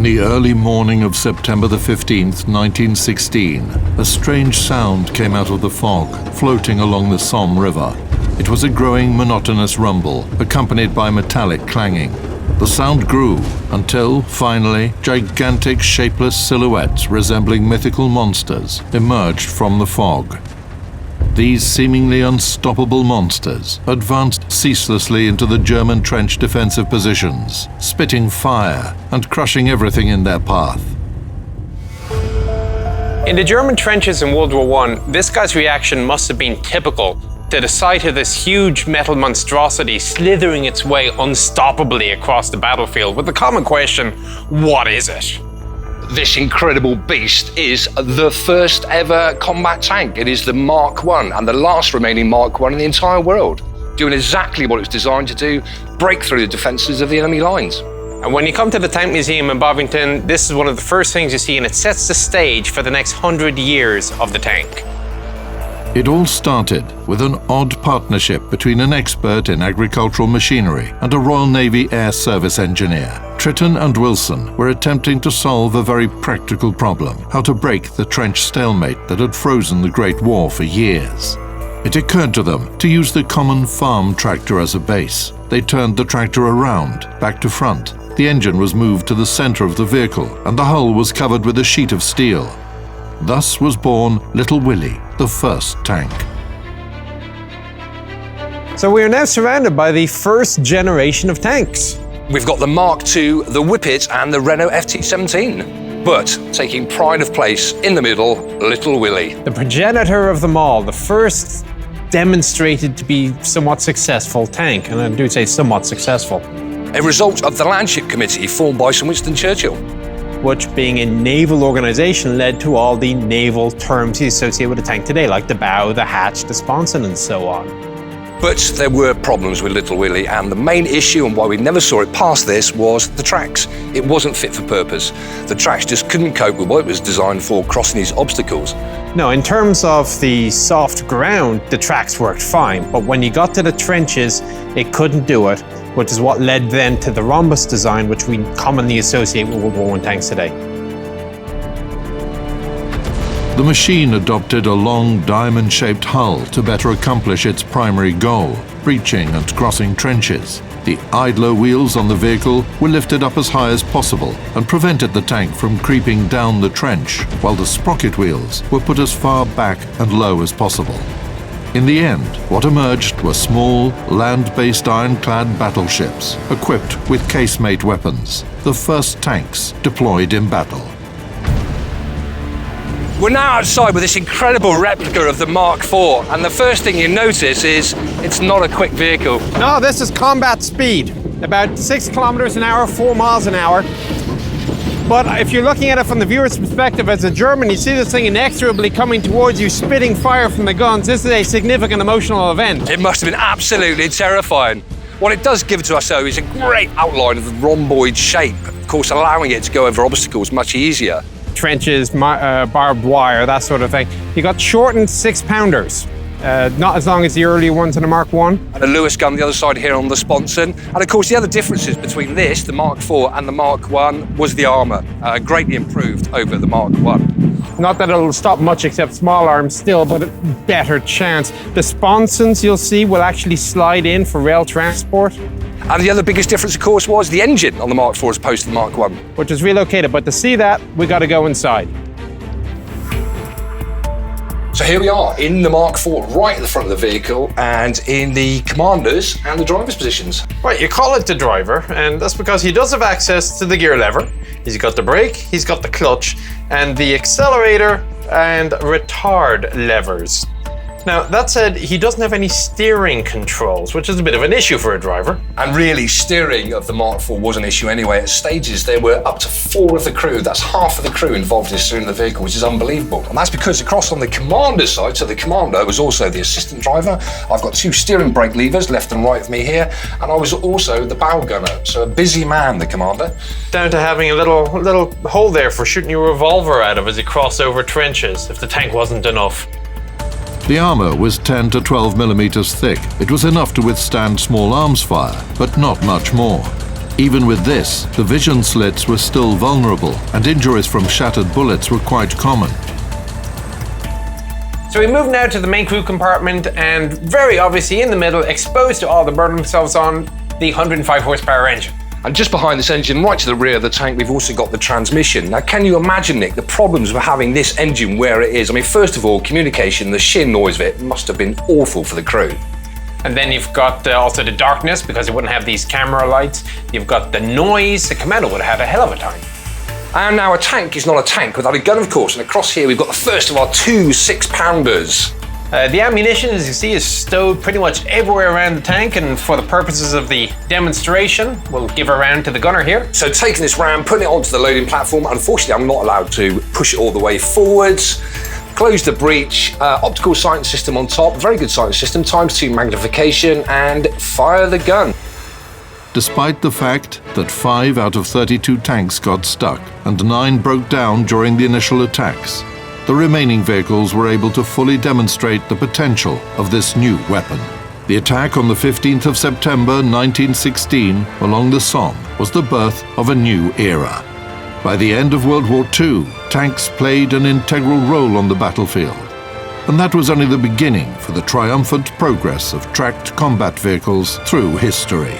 the early morning of September the 15th, 1916, a strange sound came out of the fog, floating along the Somme River. It was a growing, monotonous rumble, accompanied by metallic clanging. The sound grew until, finally, gigantic, shapeless silhouettes resembling mythical monsters emerged from the fog. These seemingly unstoppable monsters advanced ceaselessly into the German trench defensive positions, spitting fire and crushing everything in their path. In the German trenches in World War I, this guy's reaction must have been typical to the sight of this huge metal monstrosity slithering its way unstoppably across the battlefield with the common question, what is it? This incredible beast is the first ever combat tank. It is the Mark I and the last remaining Mark I in the entire world, doing exactly what it's designed to do, break through the defences of the enemy lines. And when you come to the Tank Museum in Bovington, this is one of the first things you see, and it sets the stage for the next 100 years of the tank. It all started with an odd partnership between an expert in agricultural machinery and a Royal Navy Air Service engineer. Tritton and Wilson were attempting to solve a very practical problem: how to break the trench stalemate that had frozen the Great War for years. It occurred to them to use the common farm tractor as a base. They turned the tractor around, back to front. The engine was moved to the center of the vehicle, and the hull was covered with a sheet of steel. Thus was born Little Willie, the first tank. So we are now surrounded by the first generation of tanks. We've got the Mark II, the Whippet and the Renault FT17. But taking pride of place in the middle, Little Willie. The progenitor of them all, the first demonstrated to be somewhat successful tank, and I do say somewhat successful. A result of the Landship Committee formed by Sir Winston Churchill. Which, being a naval organisation, led to all the naval terms you associate with a tank today, like the bow, the hatch, the sponson, and so on. But there were problems with Little Willie, and the main issue and why we never saw it past this was the tracks. It wasn't fit for purpose. The tracks just couldn't cope with what it was designed for, crossing these obstacles. No, in terms of the soft ground, the tracks worked fine, but when you got to the trenches, it couldn't do it, which is what led then to the rhombus design, which we commonly associate with World War I tanks today. The machine adopted a long diamond-shaped hull to better accomplish its primary goal, breaching and crossing trenches. The idler wheels on the vehicle were lifted up as high as possible and prevented the tank from creeping down the trench, while the sprocket wheels were put as far back and low as possible. In the end, what emerged were small, land-based ironclad battleships equipped with casemate weapons, the first tanks deployed in battle. We're now outside with this incredible replica of the Mark IV, and the first thing you notice is it's not a quick vehicle. No, this is combat speed. About 6 kilometers an hour, 4 miles an hour. But if you're looking at it from the viewer's perspective as a German, you see this thing inexorably coming towards you, spitting fire from the guns. This is a significant emotional event. It must have been absolutely terrifying. What it does give to us, though, is a great outline of the rhomboid shape, of course allowing it to go over obstacles much easier. Trenches, barbed wire, that sort of thing. You got shortened 6-pounders. Not as long as the earlier ones in the Mark I. And a Lewis gun on the other side here on the sponson. And of course the other differences between this, the Mark IV and the Mark I, was the armour, greatly improved over the Mark I. Not that it'll stop much except small arms still, but a better chance. The sponsons you'll see will actually slide in for rail transport. And the other biggest difference, of course, was the engine on the Mark IV as opposed to the Mark I. Which is relocated, but to see that, we got to go inside. So here we are in the Mark IV, right at the front of the vehicle, and in the commander's and the driver's positions. Right, you call it the driver, and that's because he does have access to the gear lever. He's got the brake, he's got the clutch, and the accelerator and retard levers. Now, that said, he doesn't have any steering controls, which is a bit of an issue for a driver. And really, steering of the Mark IV was an issue anyway. At stages, there were up to 4 of the crew, that's half of the crew involved in steering the vehicle, which is unbelievable. And that's because across on the commander's side, so the commander was also the assistant driver. I've got 2 steering brake levers, left and right of me here, and I was also the bow gunner, so a busy man, the commander. Down to having a little hole there for shooting your revolver out of as you cross over trenches, if the tank wasn't enough. The armour was 10 to 12 millimeters thick. It was enough to withstand small arms fire, but not much more. Even with this, the vision slits were still vulnerable, and injuries from shattered bullets were quite common. So we move now to the main crew compartment, and very obviously in the middle, exposed to all the burn themselves on, the 105 horsepower engine. And just behind this engine, right to the rear of the tank, we've also got the transmission. Now, can you imagine, Nick, the problems with having this engine where it is? I mean, first of all, communication, the sheer noise of it must have been awful for the crew. And then you've got also the darkness, because it wouldn't have these camera lights. You've got the noise. The commando would have had a hell of a time. And now a tank is not a tank without a gun, of course. And across here, we've got the first of our 2 6-pounders. The ammunition, as you see, is stowed pretty much everywhere around the tank, and for the purposes of the demonstration, we'll give a round to the gunner here. So taking this round, putting it onto the loading platform, unfortunately I'm not allowed to push it all the way forwards. Close the breech, optical sighting system on top, very good sighting system, ×2 magnification, and fire the gun. Despite the fact that 5 out of 32 tanks got stuck and 9 broke down during the initial attacks, the remaining vehicles were able to fully demonstrate the potential of this new weapon. The attack on the 15th of September 1916 along the Somme was the birth of a new era. By the end of World War II, tanks played an integral role on the battlefield. And that was only the beginning for the triumphant progress of tracked combat vehicles through history.